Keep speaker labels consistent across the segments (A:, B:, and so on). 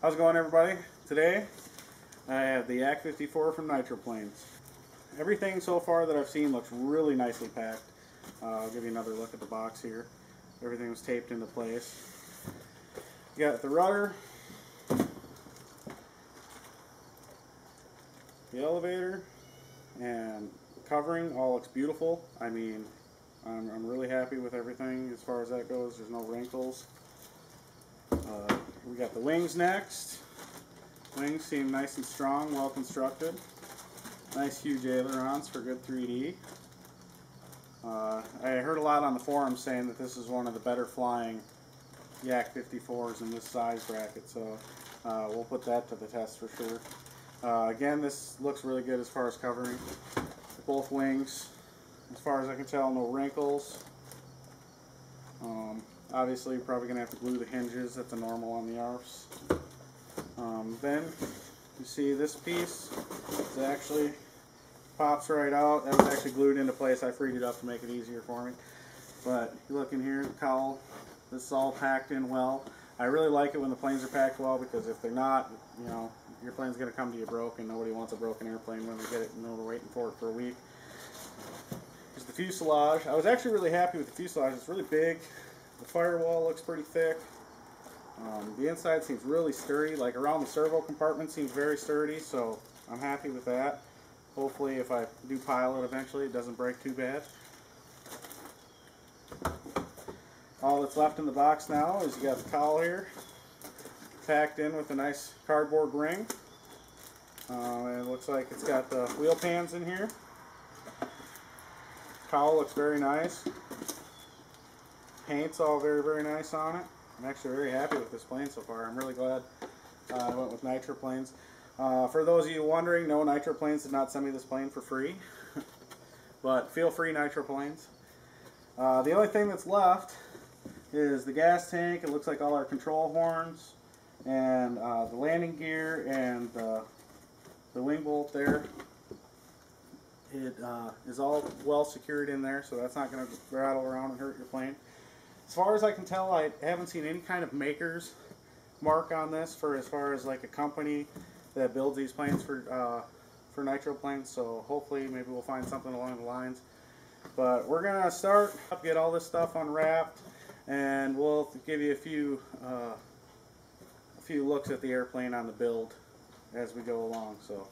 A: How's it going, everybody? Today I have the Yak 54 from Nitro planes. Everything so far that I've seen looks really nicely packed. I'll give you another look at the box here. Everything was taped into place. You got the rudder, the elevator, and the covering all looks beautiful. I mean, I'm really happy with everything as far as that goes. There's no wrinkles. We got the wings next. Wings seem nice and strong, well constructed. Nice huge ailerons for good 3D. I heard a lot on the forums saying that this is one of the better flying Yak 54s in this size bracket, so we'll put that to the test for sure. Again, this looks really good as far as covering. Both wings, as far as I can tell, no wrinkles. Obviously, you're probably going to have to glue the hinges. That's a normal on the ARFs. Then you see this piece. It actually pops right out. That was actually glued into place. I freed it up to make it easier for me. But you look in here, the cowl. This is all packed in well. I really like it when the planes are packed well, because if they're not, you know, your plane's going to come to you broken. Nobody wants a broken airplane when they get it and they're waiting for it for a week. Here's the fuselage. I was actually really happy with the fuselage. It's really big. The firewall looks pretty thick. The inside seems really sturdy. Like around the servo compartment seems very sturdy, so I'm happy with that. Hopefully if I do pilot eventually it doesn't break too bad. All that's left in the box now is you got the cowl here, packed in with a nice cardboard ring. And it looks like it's got the wheel pans in here. Cowl looks very nice. Paint's all very, very nice on it. I'm actually very happy with this plane so far. I'm really glad I went with Nitro planes. For those of you wondering, no, Nitro planes did not send me this plane for free. But feel free, Nitro planes. The only thing that's left is the gas tank. It looks like all our control horns and the landing gear and the wing bolt there. It is all well secured in there, so that's not going to rattle around and hurt your plane. As far as I can tell, I haven't seen any kind of maker's mark on this for as far as like a company that builds these planes for Nitro planes, so hopefully maybe we'll find something along the lines. But we're going to start up, get all this stuff unwrapped, and we'll give you a few looks at the airplane on the build as we go along. So,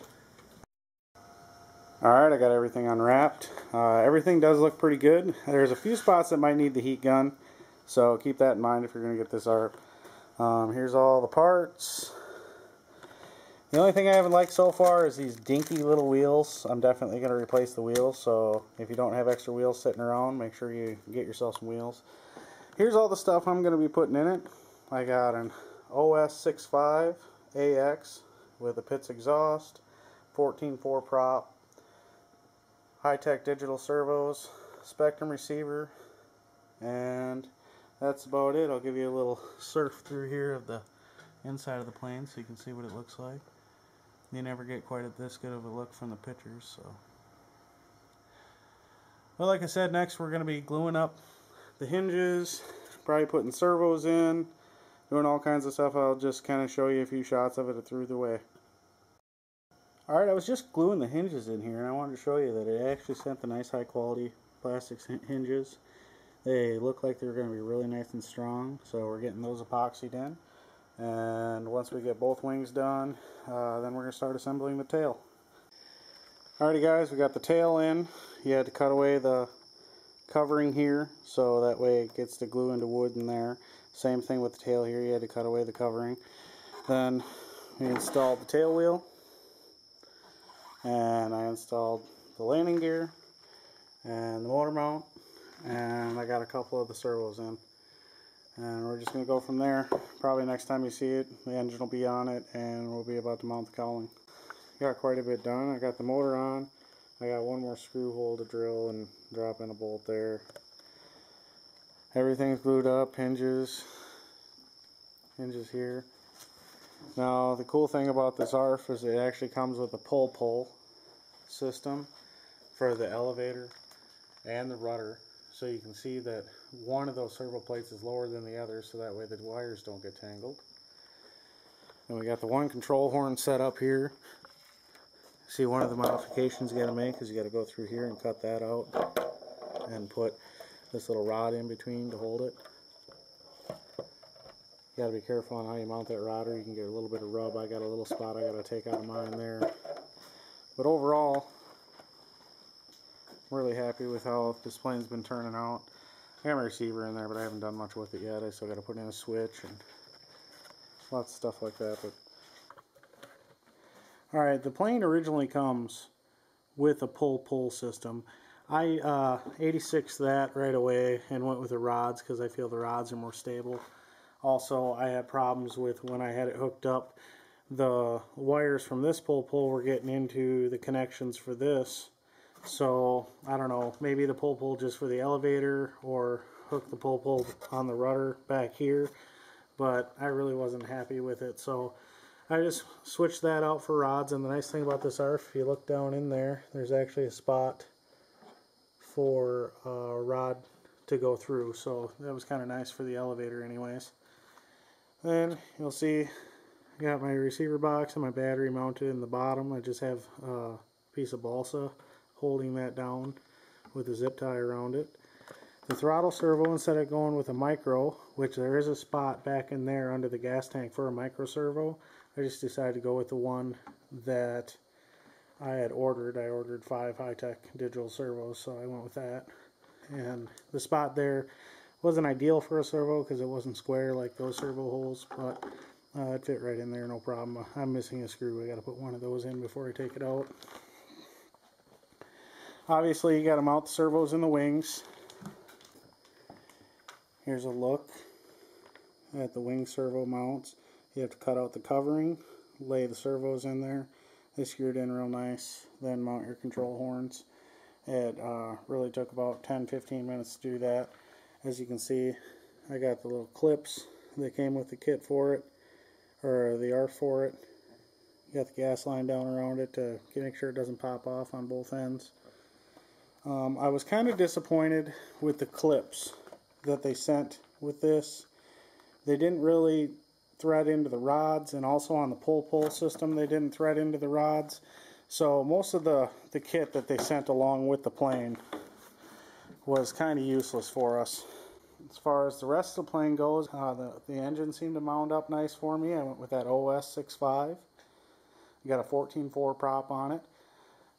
A: alright, I got everything unwrapped. Everything does look pretty good. There's a few spots that might need the heat gun, so keep that in mind if you're going to get this ARP. Here's all the parts. The only thing I haven't liked so far is these dinky little wheels. I'm definitely going to replace the wheels, so if you don't have extra wheels sitting around, make sure you get yourself some wheels. Here's all the stuff I'm going to be putting in it. I got an OS65 AX with a Pitts exhaust, 14.4 prop, high-tech digital servos, Spectrum receiver, and that's about it. I'll give you a little surf through here of the inside of the plane so you can see what it looks like. You never get quite this good of a look from the pictures. So, well, like I said, next we're going to be gluing up the hinges, probably putting servos in, doing all kinds of stuff. I'll just kind of show you a few shots of it through the way. Alright, I was just gluing the hinges in here, and I wanted to show you that it actually sent the nice high quality plastic hinges. They look like they're going to be really nice and strong, so we're getting those epoxied in. And once we get both wings done, then we're going to start assembling the tail. Alrighty guys, we got the tail in. You had to cut away the covering here, so that way it gets the glue into wood in there. Same thing with the tail here, you had to cut away the covering. Then we installed the tail wheel, and I installed the landing gear and the motor mount, and I got a couple of the servos in. And we're just going to go from there. Probably next time you see it, the engine will be on it, and we'll be about to mount the cowling. Got quite a bit done. I got the motor on. I got one more screw hole to drill and drop in a bolt there. Everything's glued up, hinges here. Now the cool thing about this ARF is it actually comes with a pull system for the elevator and the rudder. So you can see that one of those servo plates is lower than the other, so that way the wires don't get tangled. And we got the one control horn set up here. See, one of the modifications you got to make is you got to go through here and cut that out and put this little rod in between to hold it. You got to be careful on how you mount that rod, or you can get a little bit of rub. I got a little spot I got to take out of mine there. But overall, I'm really happy with how this plane's been turning out. I got my receiver in there, but I haven't done much with it yet. I still got to put in a switch and lots of stuff like that. But alright, the plane originally comes with a pull-pull system. I 86'd that right away and went with the rods because I feel the rods are more stable. Also, I had problems with when I had it hooked up, the wires from this pull-pull were getting into the connections for this. So, I don't know, maybe the pull-pull just for the elevator, or hook the pull-pull on the rudder back here. But I really wasn't happy with it, so I just switched that out for rods. And the nice thing about this ARF, if you look down in there, there's actually a spot for a rod to go through, so that was kind of nice for the elevator anyways. Then you'll see I got my receiver box and my battery mounted in the bottom. I just have a piece of balsa holding that down with a zip tie around it. The throttle servo, instead of going with a micro, which there is a spot back in there under the gas tank for a micro servo, I just decided to go with the one that I had ordered. I ordered 5 high-tech digital servos, so I went with that. And the spot there wasn't ideal for a servo because it wasn't square like those servo holes, but it fit right in there, no problem. I'm missing a screw. I got to put one of those in before I take it out. Obviously, you got to mount the servos in the wings. Here's a look at the wing servo mounts. You have to cut out the covering, lay the servos in there. They screwed in real nice, then mount your control horns. It really took about 10-15 minutes to do that. As you can see, I got the little clips that came with the kit for it, or the ARF for it. You got the gas line down around it to make sure it doesn't pop off on both ends. I was kind of disappointed with the clips that they sent with this. They didn't really thread into the rods, and also on the pull-pull system they didn't thread into the rods. So most of the kit that they sent along with the plane was kind of useless for us. As far as the rest of the plane goes, the engine seemed to mount up nice for me. I went with that OS 65. I got a 14.4 prop on it.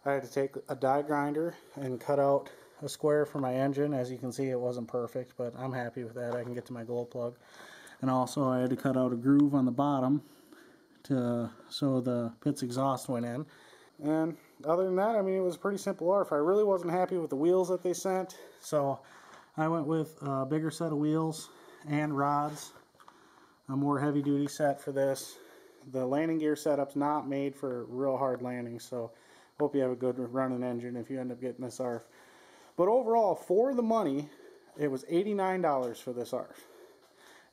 A: I had to take a die grinder and cut out a square for my engine. As you can see, it wasn't perfect, but I'm happy with that. I can get to my glow plug. And also I had to cut out a groove on the bottom so the pit's exhaust went in. And other than that, I mean, it was a pretty simple ARF. I really wasn't happy with the wheels that they sent, so I went with a bigger set of wheels and rods, a more heavy-duty set for this. The landing gear setup's not made for real hard landings, so hope you have a good running engine if you end up getting this ARF. But overall, for the money, it was $89 for this ARF.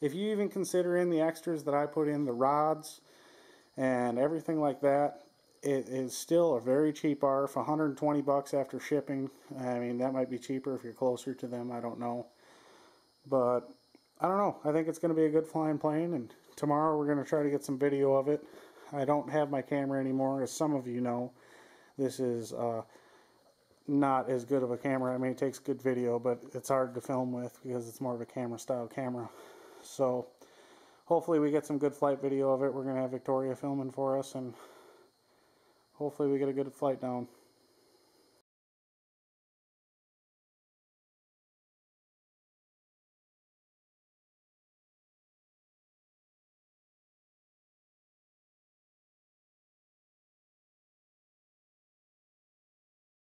A: If you even consider in the extras that I put in, the rods and everything like that, it is still a very cheap ARF. 120 bucks after shipping. I mean, that might be cheaper if you're closer to them, I don't know. But I don't know, I think it's going to be a good flying plane, and tomorrow we're going to try to get some video of it. I don't have my camera anymore, as some of you know. This is not as good of a camera. I mean, it takes good video, but it's hard to film with because it's more of a camera style camera. So hopefully we get some good flight video of it. We're going to have Victoria filming for us, and hopefully we get a good flight down.